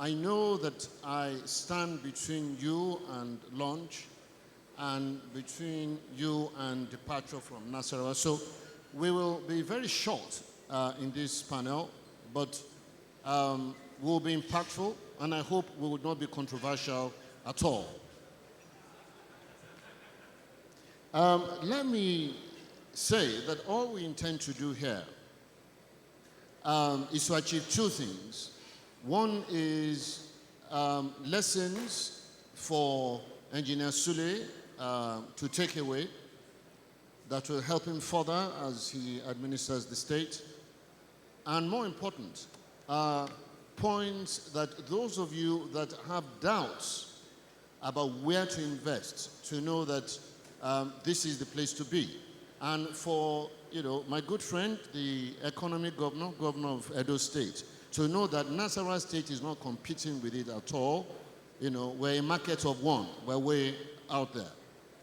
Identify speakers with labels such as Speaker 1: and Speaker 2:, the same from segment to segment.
Speaker 1: I know that I stand between you and lunch and between you and departure from Nasarawa. So we will be very short in this panel, but we'll be impactful, and I hope we will not be controversial at all. Let me say that all we intend to do here is to achieve two things. One is lessons for Engineer Sule to take away that will help him further as he administers the state. And more important, points that those of you that have doubts about where to invest to know that this is the place to be. And for, my good friend, the economic governor of Edo State, to know that Nasarawa State is not competing with it at all. We're a market of one. We're way out there.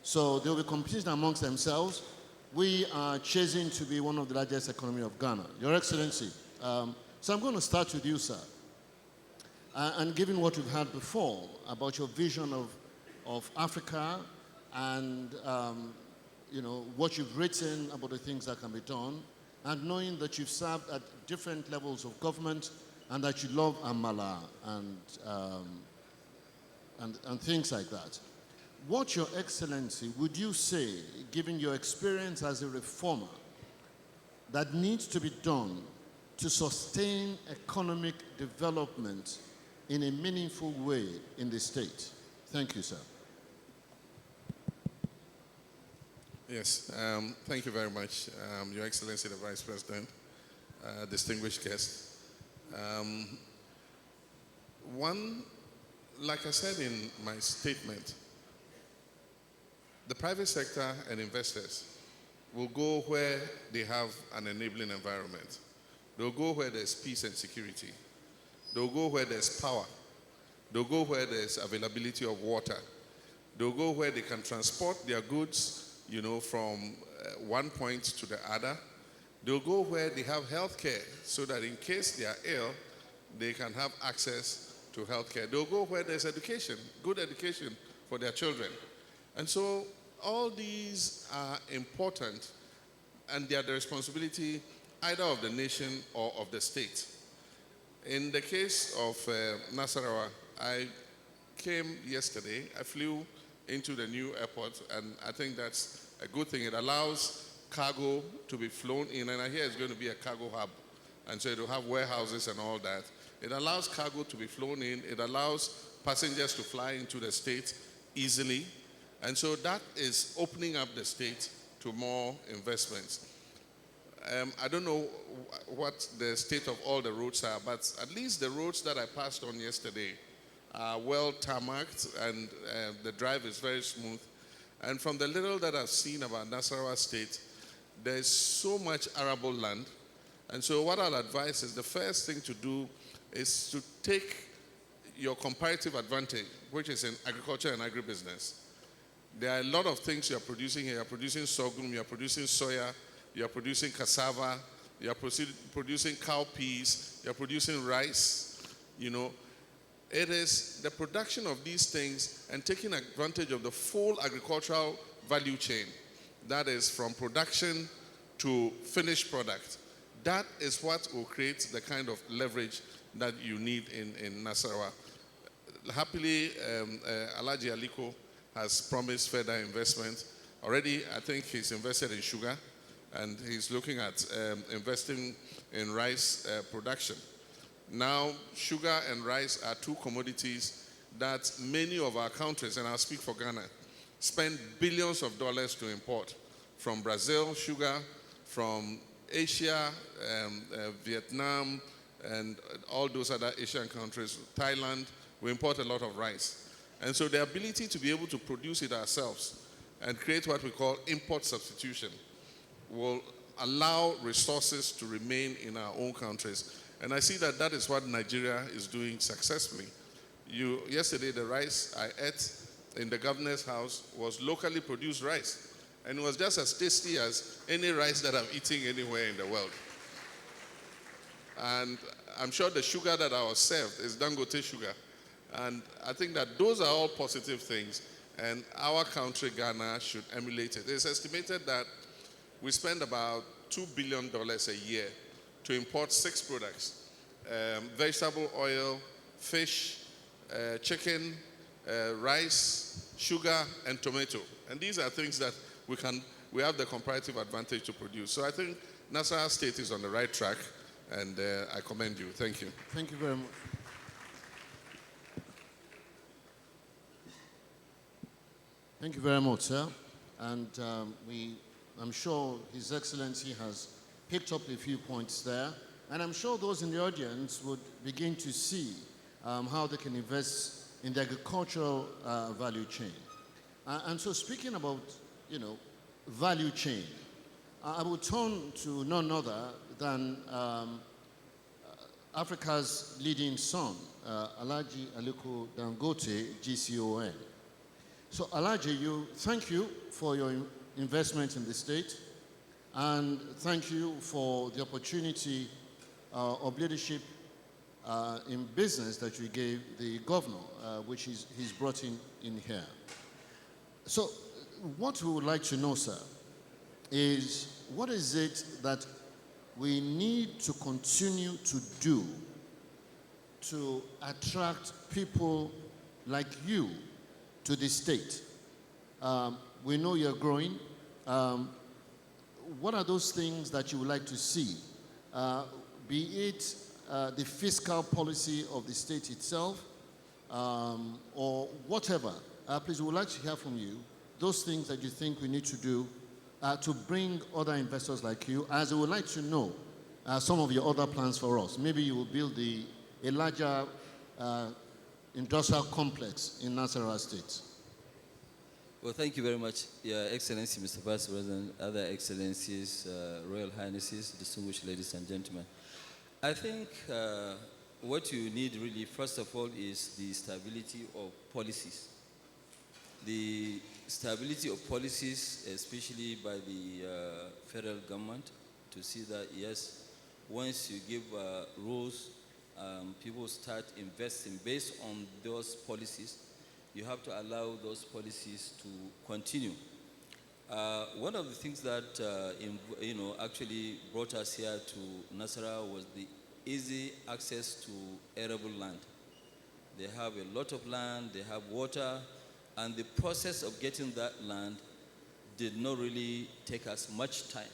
Speaker 1: So they'll be competing amongst themselves. We are chasing to be one of the largest economy of Ghana. Your Excellency, so I'm going to start with you, sir. And given what we've heard before about your vision of Africa and what you've written about the things that can be done, and knowing that you've served at different levels of government and that you love Amala and things like that. What, Your Excellency, would you say, given your experience as a reformer, that needs to be done to sustain economic development in a meaningful way in the state? Thank you, sir.
Speaker 2: Yes, thank you very much, Your Excellency, the Vice President, distinguished guests. One, like I said in my statement, the private sector and investors will go where they have an enabling environment. They'll go where there's peace and security. They'll go where there's power. They'll go where there's availability of water. They'll go where they can transport their goods from one point to the other. They'll go where they have health care so that in case they are ill, they can have access to health care. They'll go where there's education, good education for their children. And so all these are important, and they are the responsibility either of the nation or of the state. In the case of Nasarawa, I came yesterday. I flew into the new airport, and I think that's a good thing. It allows cargo to be flown in, and I hear it's going to be a cargo hub, and so it will have warehouses and all that. It allows cargo to be flown in. It allows passengers to fly into the state easily, and so that is opening up the state to more investments. I don't know what the state of all the roads are, but at least the roads that I passed on yesterday are well tarmacked, and the drive is very smooth. And from the little that I've seen about Nasarawa State, there's so much arable land. And so what I'll advise is the first thing to do is to take your comparative advantage, which is in agriculture and agribusiness. There are a lot of things you're producing here. You're producing sorghum, you're producing soya, you're producing cassava, you're producing cowpeas, you're producing rice, It is the production of these things and taking advantage of the full agricultural value chain. That is from production to finished product. That is what will create the kind of leverage that you need in Nasarawa. Happily, Alhaji Aliko has promised further investment. Already, I think he's invested in sugar, and he's looking at investing in rice production. Now, sugar and rice are two commodities that many of our countries, and I'll speak for Ghana, spend billions of dollars to import. From Brazil, sugar, from Asia, Vietnam, and all those other Asian countries, Thailand, we import a lot of rice. And so the ability to be able to produce it ourselves and create what we call import substitution will allow resources to remain in our own countries. And I see that that is what Nigeria is doing successfully. Yesterday, the rice I ate in the governor's house was locally produced rice. And it was just as tasty as any rice that I'm eating anywhere in the world. And I'm sure the sugar that I was served is Dangote sugar. And I think that those are all positive things. And our country, Ghana, should emulate it. It's estimated that we spend about $2 billion a year to import 6 products: vegetable oil, fish, chicken, rice, sugar, and tomato. And these are things that we have the comparative advantage to produce. So I think Nasarawa State is on the right track, and I commend you. Thank you.
Speaker 1: Thank you very much. Thank you very much, sir. And I'm sure His Excellency has picked up a few points there. And I'm sure those in the audience would begin to see how they can invest in the agricultural value chain. And so speaking about, value chain, I will turn to none other than Africa's leading son, Aliko Dangote, GCON. So Ajayi, thank you for your investment in the state, and thank you for the opportunity of leadership in business that you gave the governor, which he's brought in here. So what we would like to know, sir, is what is it that we need to continue to do to attract people like you to the state? We know you're growing. What are those things that you would like to see? Be it the fiscal policy of the state itself, or whatever. Please, we would like to hear from you those things that you think we need to do to bring other investors like you, as we would like to know some of your other plans for us. Maybe you will build a larger industrial complex in Nasarawa State.
Speaker 3: Well, thank you very much, Your Excellency, Mr. Vice President, other Excellencies, Royal Highnesses, distinguished ladies and gentlemen. I think what you need really, first of all, is the stability of policies. The stability of policies, especially by the federal government, to see that, yes, once you give rules, people start investing based on those policies. You have to allow those policies to continue. One of the things that actually brought us here to Nasarawa was the easy access to arable land. They have a lot of land, they have water, and the process of getting that land did not really take us much time.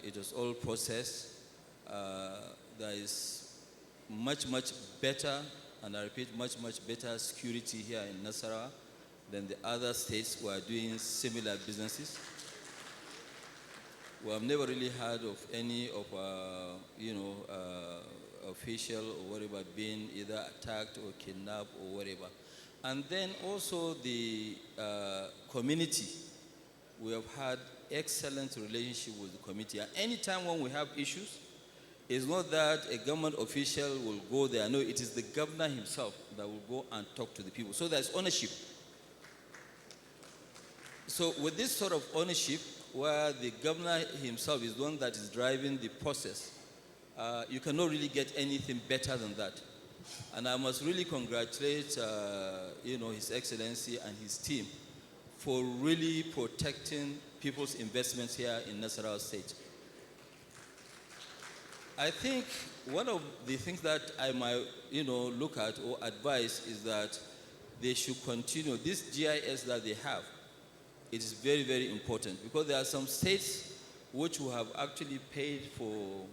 Speaker 3: It was all processed. There is much better, and I repeat, much better security here in Nasarawa than the other states who are doing similar businesses. We have never really heard of any of official or whatever being either attacked or kidnapped or whatever. And then also the community. We have had excellent relationship with the community. And anytime when we have issues, it's not that a government official will go there. No, it is the governor himself that will go and talk to the people. So there's ownership. So with this sort of ownership, where the governor himself is the one that is driving the process, you cannot really get anything better than that. And I must really congratulate, His Excellency and his team for really protecting people's investments here in Nasarawa State. I think one of the things that I might, look at or advise is that they should continue. This GIS that they have, it is very, very important, because there are some states which will have actually paid for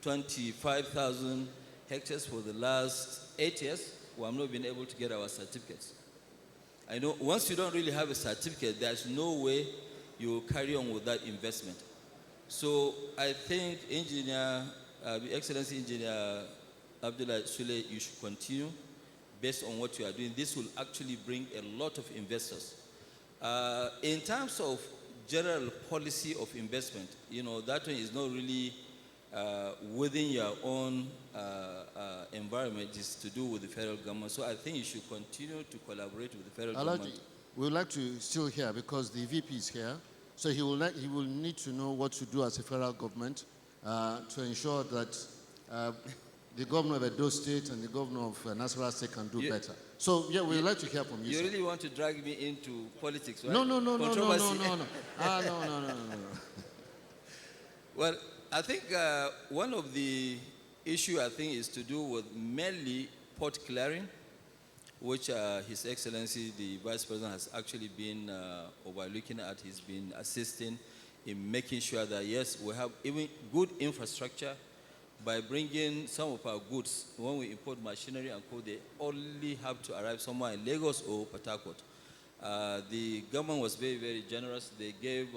Speaker 3: 25,000 hectares for the last 8 years. We have not been able to get our certificates. I know once you don't really have a certificate, there's no way you will carry on with that investment. So I think Excellency Engineer Abdullah Sule, you should continue based on what you are doing. This will actually bring a lot of investors. In terms of general policy of investment, that one is not really within your own environment. It's to do with the federal government. So I think you should continue to collaborate with the federal government.
Speaker 1: We would like to still hear, because the VP is here, so he will need to know what to do as a federal government to ensure that the governor of Edo State and the governor of Nasarawa State can do better. So, yeah, we'd like to hear from you.
Speaker 3: You
Speaker 1: sir.
Speaker 3: really want to drag me into politics, right?
Speaker 1: No. No. No.
Speaker 3: Controversy.
Speaker 1: No.
Speaker 3: Well, I think one of the issue I think is to do with mainly port clearing, which His Excellency the Vice President has actually been overlooking at. He's been assisting in making sure that yes, we have even good infrastructure by bringing some of our goods. When we import machinery and coal, they only have to arrive somewhere in Lagos or Port Harcourt. The government was very, very generous. They gave,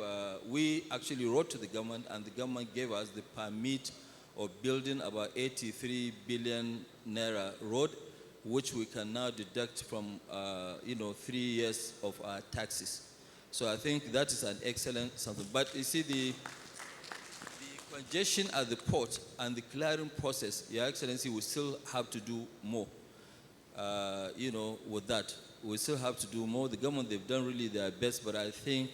Speaker 3: we actually wrote to the government, and the government gave us the permit of building about 83 billion naira road, which we can now deduct from, 3 years of our taxes. So I think that is an excellent something. But you see, the congestion at the port and the clearing process, Your Excellency, we still have to do more, with that. We still have to do more. The government, they've done really their best, but I think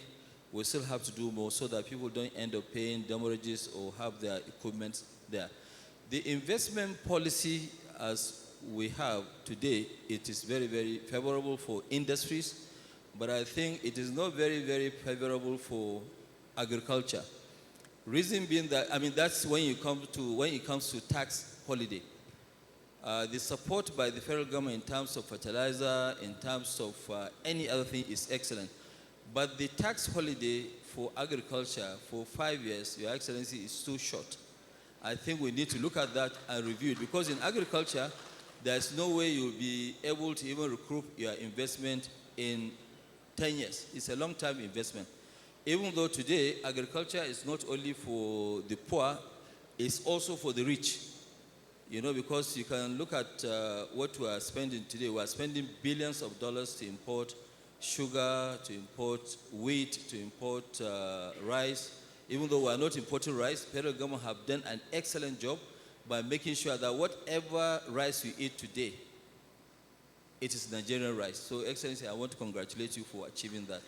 Speaker 3: we still have to do more so that people don't end up paying damages or have their equipment there. The investment policy as we have today, it is very, very favorable for industries, but I think it is not very, very favorable for agriculture. Reason being that, that's when it comes to tax holiday. The support by the federal government in terms of fertilizer, in terms of any other thing is excellent. But the tax holiday for agriculture for 5 years, Your Excellency, is too short. I think we need to look at that and review it, because in agriculture, there's no way you'll be able to even recoup your investment in 10 years. It's a long-term investment. Even though today, agriculture is not only for the poor, it's also for the rich. Because you can look at what we are spending today. We are spending billions of dollars to import sugar, to import wheat, to import rice. Even though we are not importing rice, federal government have done an excellent job by making sure that whatever rice you eat today, it is Nigerian rice. So, Excellency, I want to congratulate you for achieving that.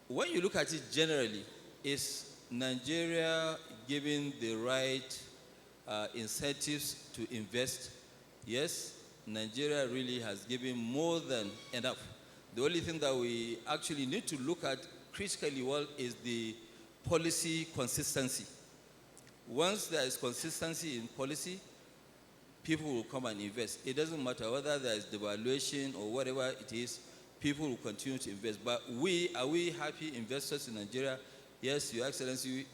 Speaker 3: When you look at it generally, is Nigeria giving the right incentives to invest? Yes, Nigeria really has given more than enough. The only thing that we actually need to look at critically well is the policy consistency. Once there is consistency in policy, people will come and invest. It doesn't matter whether there is devaluation or whatever it is, people will continue to invest. But are we happy investors in Nigeria? Yes, Your Excellency,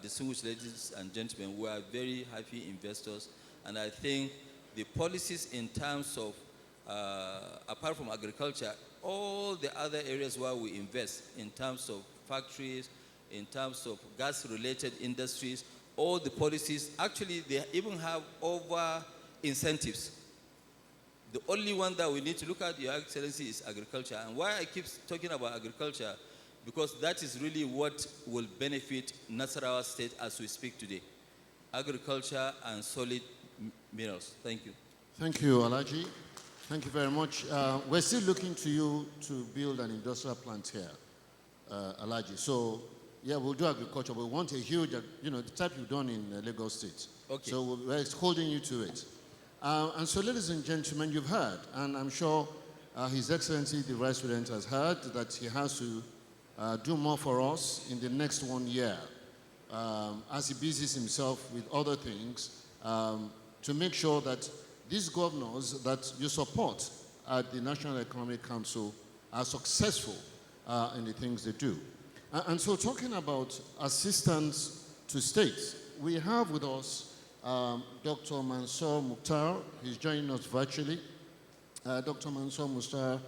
Speaker 3: distinguished ladies and gentlemen, we are very happy investors. And I think the policies in terms of, apart from agriculture, all the other areas where we invest, in terms of factories, in terms of gas-related industries, all the policies, actually they even have over incentives. The only one that we need to look at, Your Excellency, is agriculture. And why I keep talking about agriculture, because that is really what will benefit Nasarawa State as we speak today. Agriculture and solid minerals. Thank you.
Speaker 1: Thank you, Ajayi. Thank you very much. We're still looking to you to build an industrial plant here, Ajayi. So, yeah, we'll do agriculture, but we want a huge, the type you've done in Lagos State.
Speaker 3: Okay.
Speaker 1: So we're holding you to it. And so, ladies and gentlemen, you've heard, and I'm sure His Excellency the Vice President has heard that he has to do more for us in the next 1 year as he busies himself with other things to make sure that these governors that you support at the National Economic Council are successful in the things they do. And so, talking about assistance to states, we have with us Dr. Mansur Muhtar. He's joining us virtually. Dr. Mansur Muhtar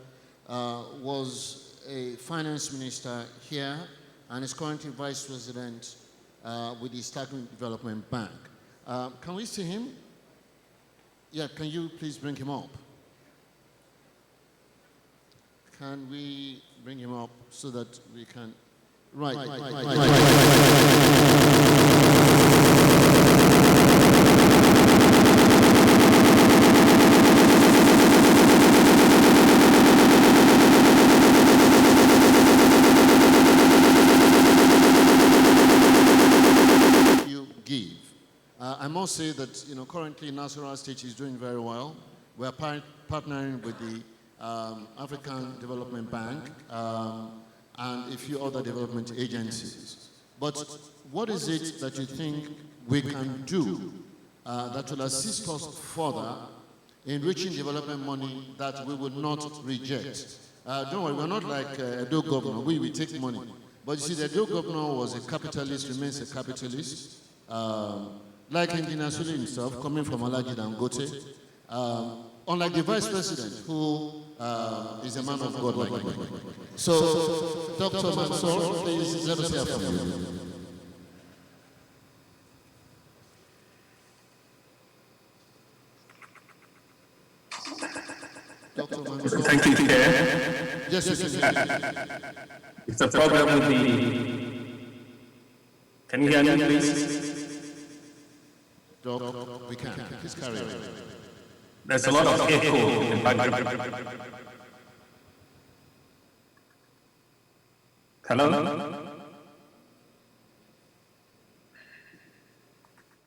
Speaker 1: was a finance minister here and is currently vice president with the Stagnant Development Bank. Can we see him? Yeah, can you please bring him up? Can we bring him up so that we can... Right. I must say that, you know, currently Nasarawa State is doing very well. We are partnering with the African Development Bank and a few other development agencies. But what is it that you think we can do that will assist us further in reaching development money that we would not reject? Don't worry, we're not like Edo governor. We take money. But you see, the Edo governor was a capitalist, remains a capitalist. Like Konyinsola himself, coming from Alhaji Dangote. Unlike the vice president, who is a man of God like me. So, Dr. Mansur, please let us hear from you.
Speaker 4: Thank you, Chair.
Speaker 1: Yes,
Speaker 4: It's a problem with the... Can you hear me, please?
Speaker 1: Doc, we can. Please carry on.
Speaker 4: There's a lot of echo in the background. Hello?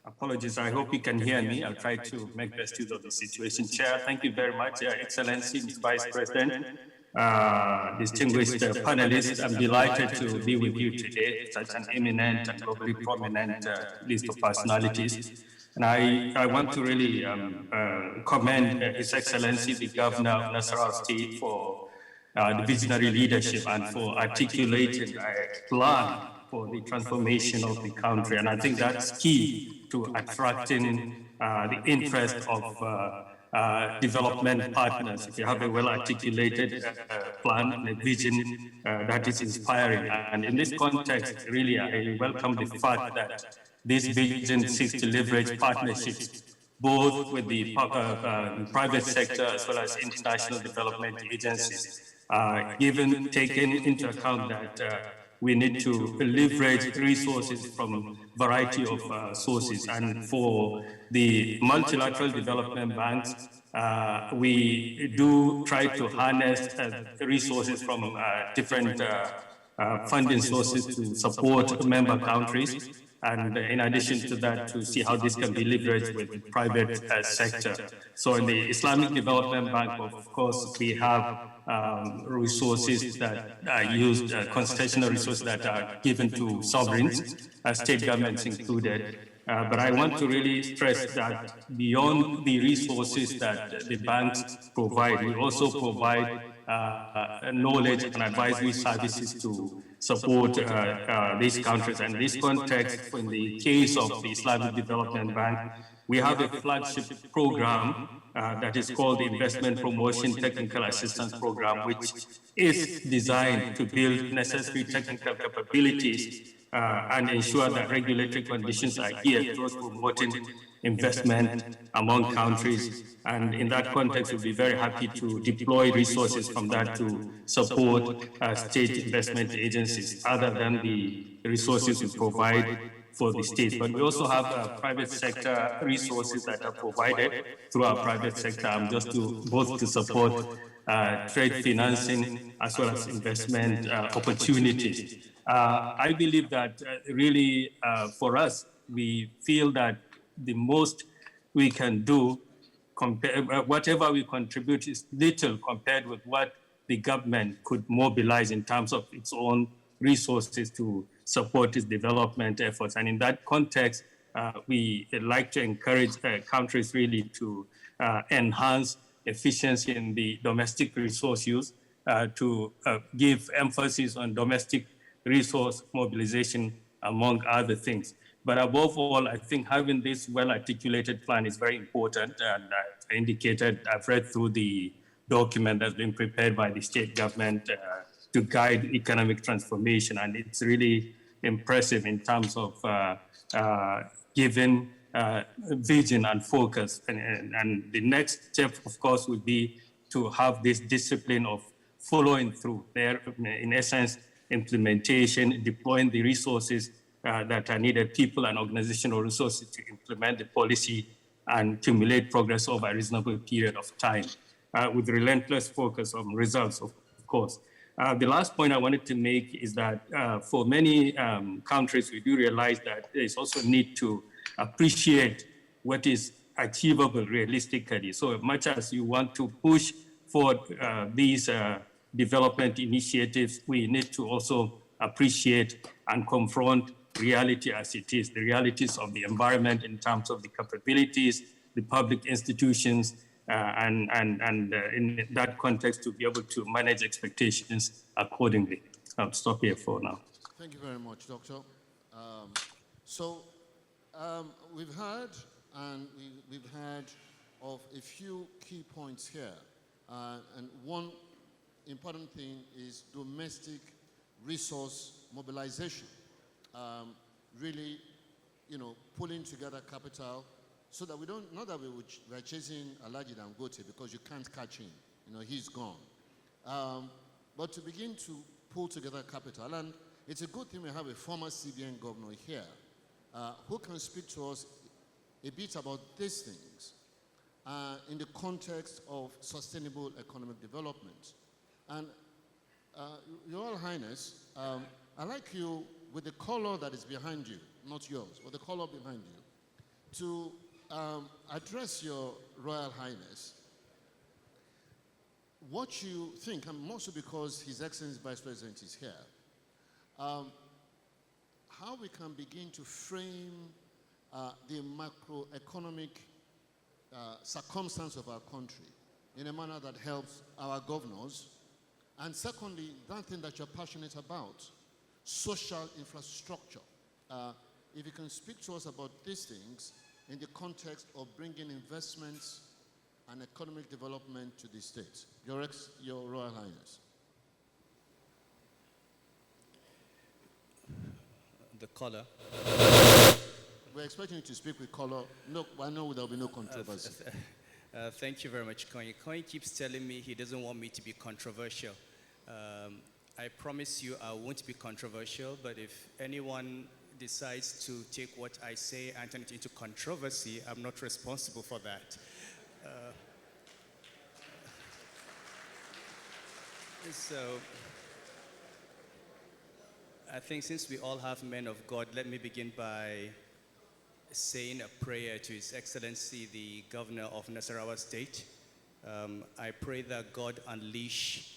Speaker 4: Apologies, I hope you can hear me. I'll try to make best use of the situation. Chair, thank you very much. Your Excellency, Mr. Vice President, distinguished panelists, I'm delighted to be with you today, such an eminent and globally prominent list of personalities. And I want to really commend His Excellency, the Governor of Nasarawa State, for the visionary leadership and for articulating a plan for the transformation of the country. And I think that's key to attracting the interest of development partners. If you have a well-articulated plan and a vision that is inspiring. And in this context, really, I welcome the fact that this vision seeks to leverage partnerships, both with the private sector as well as international development agencies, taking into account that we need to leverage resources from a variety of sources. And for the multilateral development banks, we do try to harness resources from different funding sources to support member countries. And in addition to that, to see how this can be leveraged with the private sector. So in the Islamic Development Bank, of course, we have resources that are used, constitutional resources that are given to sovereigns, state governments included. But I want to really stress that beyond the resources that the banks provide, we also provide knowledge and advisory services to support these countries. And in this context, in the case of the Islamic Development Bank, we have a flagship program that is called the Investment Promotion Technical Assistance Program, which is designed to build necessary technical capabilities and ensure that regulatory conditions are geared towards promoting investment among countries. And in that context, we'll be very happy to deploy resources from that to support state investment agencies, other than the resources we provide for the state. But we also have private sector resources that are provided through our private sector, just to both to support trade financing as well as investment opportunities. I believe that really for us, we feel that the most we can do, whatever we contribute, is little compared with what the government could mobilize in terms of its own resources to support its development efforts. And in that context, we like to encourage countries really to enhance efficiency in the domestic resource use, to give emphasis on domestic resource mobilization, among other things. But above all, I think having this well-articulated plan is very important. And I indicated, I've read through the document that's been prepared by the state government to guide economic transformation. And it's really impressive in terms of giving vision and focus. And the next step, of course, would be to have this discipline of following through there, in essence, implementation, deploying the resources that are needed, people and organizational resources to implement the policy and accumulate progress over a reasonable period of time, with relentless focus on results, of course. The last point I wanted to make is that for many countries, we do realize that there is also a need to appreciate what is achievable realistically. So much as you want to push for these development initiatives, we need to also appreciate and confront reality as it is, the realities of the environment in terms of the capabilities, the public institutions, and in that context to be able to manage expectations accordingly. I'll stop here for now.
Speaker 1: Thank you very much, Doctor. We've heard of a few key points here. And one important thing is domestic resource mobilization. Really, pulling together capital so that not that we're chasing Alhaji Dangote because you can't catch him. He's gone. But to begin to pull together capital, and it's a good thing we have a former CBN governor here who can speak to us a bit about these things in the context of sustainable economic development. And Your Royal Highness, I'd like you, with the color that is behind you, not yours, but the color behind you, to address Your Royal Highness what you think, and mostly because His Excellency Vice President is here, how we can begin to frame the macroeconomic circumstance of our country in a manner that helps our governors. And secondly, that thing that you're passionate about, social infrastructure. If you can speak to us about these things in the context of bringing investments and economic development to the state. Your Royal Highness.
Speaker 5: The color.
Speaker 1: We're expecting you to speak with color. No, I know there'll be no controversy.
Speaker 5: Thank you very much, Konyi. Konyi keeps telling me he doesn't want me to be controversial. I promise you I won't be controversial, but if anyone decides to take what I say and turn it into controversy, I'm not responsible for that. So, I think since we all have men of God, let me begin by saying a prayer to His Excellency, the Governor of Nasarawa State. I pray that God unleash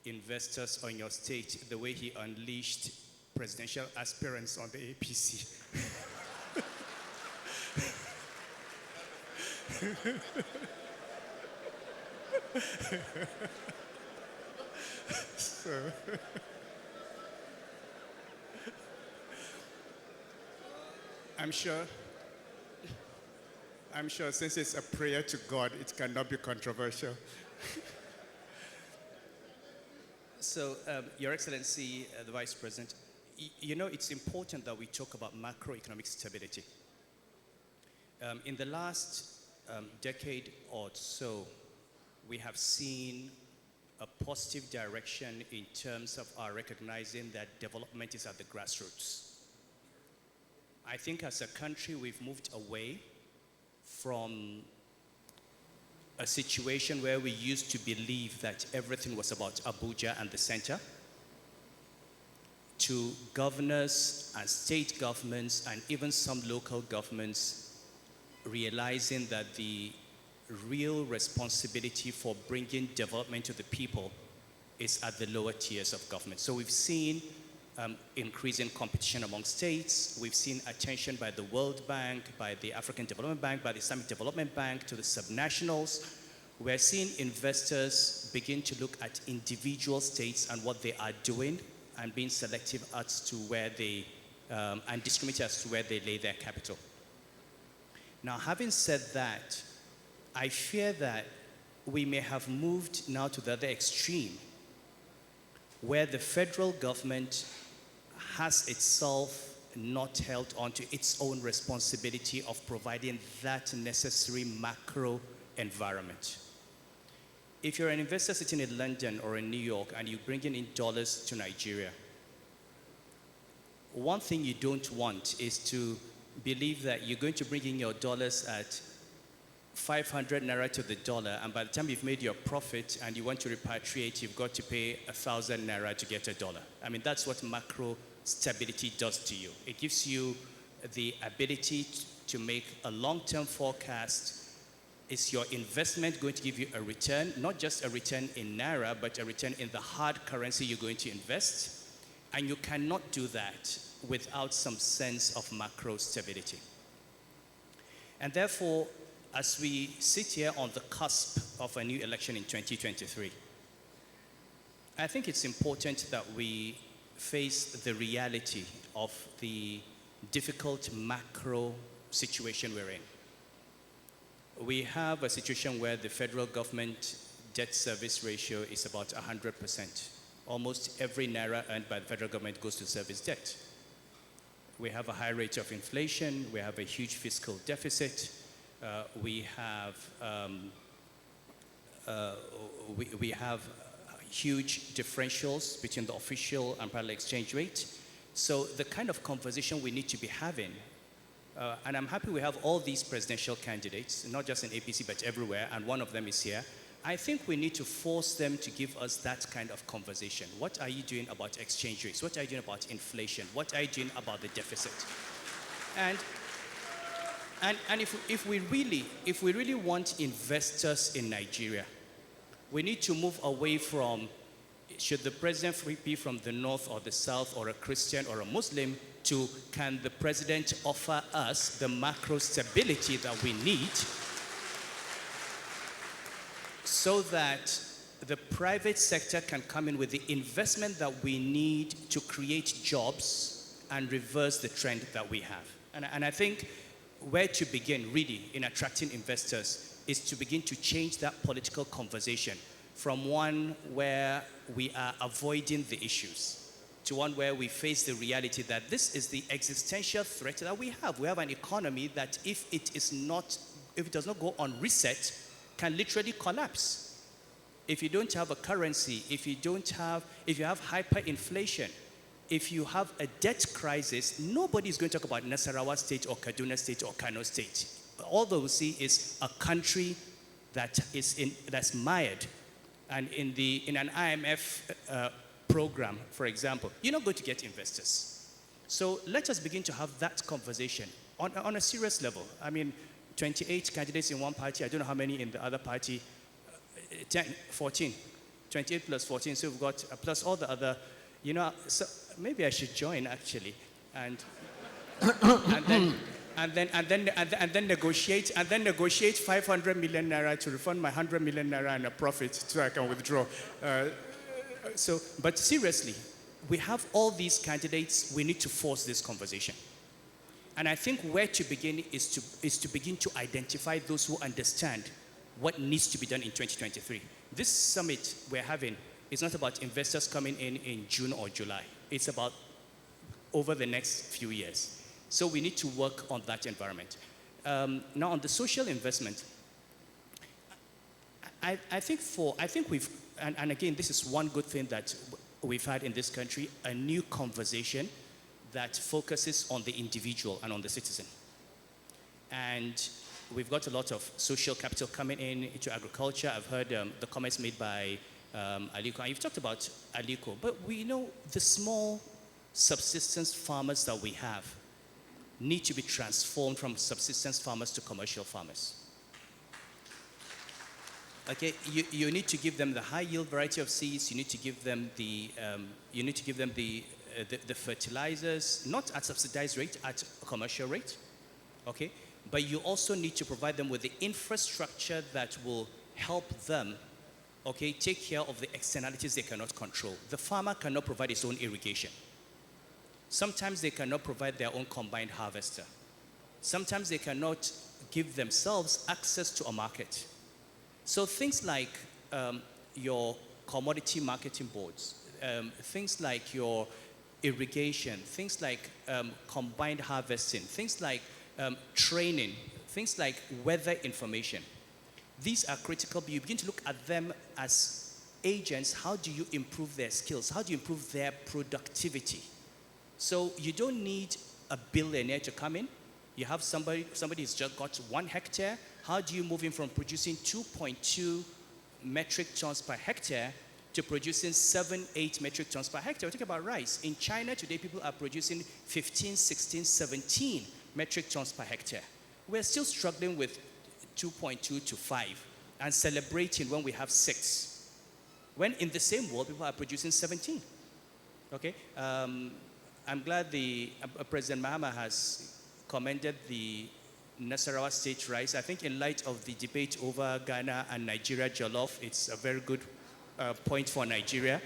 Speaker 5: investors on your state the way He unleashed presidential aspirants on the APC. I'm sure since it's a prayer to God, it cannot be controversial. So, Your Excellency, the Vice President, it's important that we talk about macroeconomic stability. In the last decade or so, we have seen a positive direction in terms of our recognizing that development is at the grassroots. I think as a country, we've moved away from a situation where we used to believe that everything was about Abuja and the center, to governors and state governments and even some local governments realizing that the real responsibility for bringing development to the people is at the lower tiers of government. So we've seen increasing competition among states. We've seen attention by the World Bank, by the African Development Bank, by the Islamic Development Bank to the subnationals. We're seeing investors begin to look at individual states and what they are doing and being selective as to where they, and discriminating as to where they lay their capital. Now, having said that, I fear that we may have moved now to the other extreme, where the federal government has itself not held onto its own responsibility of providing that necessary macro environment. If you're an investor sitting in London or in New York and you're bringing in dollars to Nigeria, one thing you don't want is to believe that you're going to bring in your dollars at 500 naira to the dollar, and by the time you've made your profit and you want to repatriate, you've got to pay 1,000 naira to get a dollar. I mean, that's what macro stability does to you. It gives you the ability to make a long-term forecast. Is your investment going to give you a return, not just a return in Naira, but a return in the hard currency you're going to invest? And you cannot do that without some sense of macro stability. And therefore, as we sit here on the cusp of a new election in 2023, I think it's important that we face the reality of the difficult macro situation we're in. We have a situation where the federal government debt service ratio is about 100%. Almost every Naira earned by the federal government goes to service debt. We have a high rate of inflation. We have a huge fiscal deficit. We have huge differentials between the official and parallel exchange rate. So the kind of conversation we need to be having, and I'm happy we have all these presidential candidates, not just in APC, but everywhere, and one of them is here. I think we need to force them to give us that kind of conversation. What are you doing about exchange rates? What are you doing about inflation? What are you doing about the deficit? And if we really want investors in Nigeria, we need to move away from, should the president be from the north or the south or a Christian or a Muslim, to can the president offer us the macro stability that we need so that the private sector can come in with the investment that we need to create jobs and reverse the trend that we have. And I think where to begin really in attracting investors is to begin to change that political conversation from one where we are avoiding the issues to one where we face the reality that this is the existential threat that we have. We have an economy that if it does not go on reset, can literally collapse. If you don't have a currency, if you have hyperinflation, if you have a debt crisis, nobody is going to talk about Nasarawa State or Kaduna State or Kano State. All they will see is a country that's mired. And in an IMF program, for example, you're not going to get investors. So let us begin to have that conversation on a serious level. I mean, 28 candidates in one party, I don't know how many in the other party, 14, 28 plus 14, so we've got, plus all the other, so maybe I should join actually, and then negotiate 500 million naira to refund my 100 million naira and a profit so I can withdraw. But seriously, we have all these candidates. We need to force this conversation. And I think where to begin is to begin to identify those who understand what needs to be done in 2023. This summit we're having is not about investors coming in June or July. It's about over the next few years. So we need to work on that environment. Now on the social investment, I think we've, and again, this is one good thing that we've had in this country, a new conversation that focuses on the individual and on the citizen. And we've got a lot of social capital coming into agriculture. I've heard the comments made by Aliko, and you've talked about Aliko, but we know the small subsistence farmers that we have need to be transformed from subsistence farmers to commercial farmers. Okay, you need to give them the high yield variety of seeds. You need to give them the fertilizers, not at subsidized rate, at a commercial rate. Okay, but you also need to provide them with the infrastructure that will help them, okay, take care of the externalities they cannot control. The farmer cannot provide his own irrigation. Sometimes they cannot provide their own combined harvester. Sometimes they cannot give themselves access to a market. So things like your commodity marketing boards, things like your irrigation, things like combined harvesting, things like training, things like weather information. These are critical, but you begin to look at them as agents. How do you improve their skills? How do you improve their productivity? So you don't need a billionaire to come in. You have somebody who's just got 1 hectare. How do you move him from producing 2.2 metric tons per hectare to producing 7-8 metric tons per hectare? We're talking about rice. In China today, people are producing 15, 16, 17 metric tons per hectare. We're still struggling with 2.2 to 5 and celebrating when we have 6. When in the same world, people are producing 17. Okay? I'm glad President Mahama has commended the Nasarawa state rice. I think in light of the debate over Ghana and Nigeria jollof, it's a very good point for Nigeria.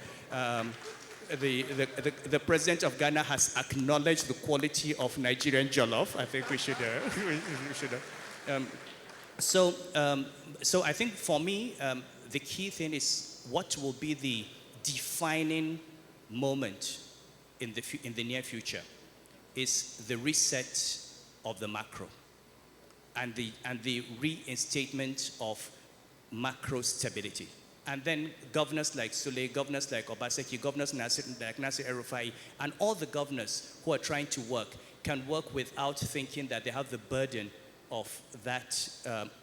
Speaker 5: The president of Ghana has acknowledged the quality of Nigerian jollof. I think we should. So I think for me, the key thing is what will be the defining moment in the near future is the reset of the macro and the reinstatement of macro stability. And then governors like Sule, governors like Obaseki, governors like Nasir El-Rufai, and all the governors who are trying to work can work without thinking that they have the burden of that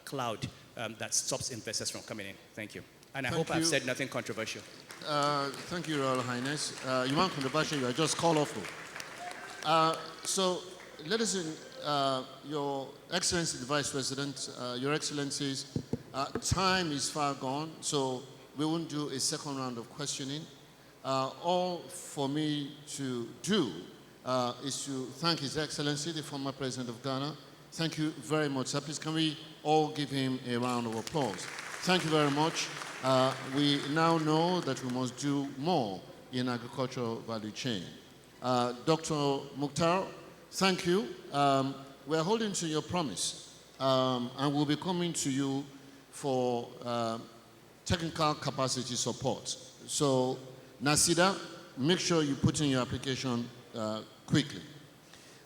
Speaker 5: cloud that stops investors from coming in. Thank you. And I hope I've said nothing controversial.
Speaker 1: Thank you, Royal Highness. You weren't controversial, you are just colorful. So, ladies and Your Excellency, the Vice President, Your Excellencies, time is far gone, so we won't do a second round of questioning. All for me to do is to thank His Excellency, the former President of Ghana. Thank you very much, sir. Please, can we all give him a round of applause? Thank you very much. We now know that we must do more in agricultural value chain. Dr. Muhtar, thank you. We are holding to your promise, and we'll be coming to you for technical capacity support. So, Nasida, make sure you put in your application quickly.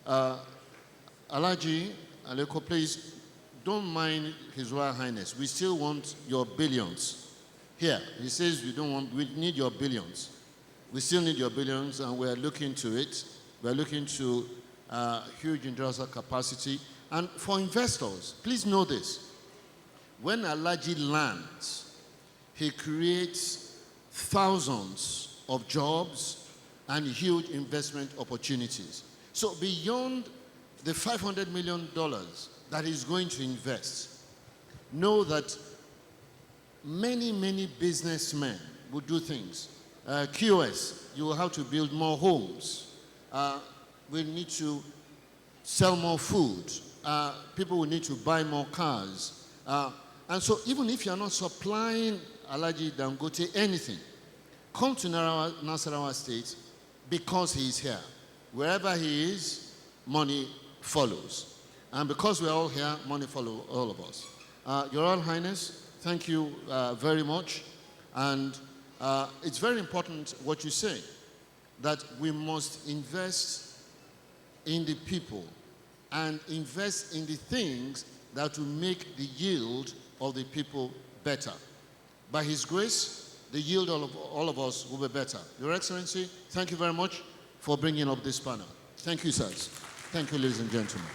Speaker 1: Ajayi, Aliko, please don't mind His Royal Highness. We still want your billions. Here, he says we need your billions. We still need your billions, and we're looking to it. We're looking to huge industrial capacity. And for investors, please know this. When Ajayi lands, he creates thousands of jobs and huge investment opportunities. So beyond the $500 million that he's going to invest, know that many, many businessmen will do things. QS, you will have to build more homes. We need to sell more food. People will need to buy more cars. And so even if you're not supplying Ajayi Dangote anything, come to Nasarawa State because he is here. Wherever he is, money follows. And because we're all here, money follows all of us. Your Royal Highness, thank you very much. And it's very important what you say, that we must invest in the people and invest in the things that will make the yield of the people better. By His grace, the yield of all of us will be better. Your Excellency, thank you very much for bringing up this panel. Thank you, sirs. Thank you, ladies and gentlemen.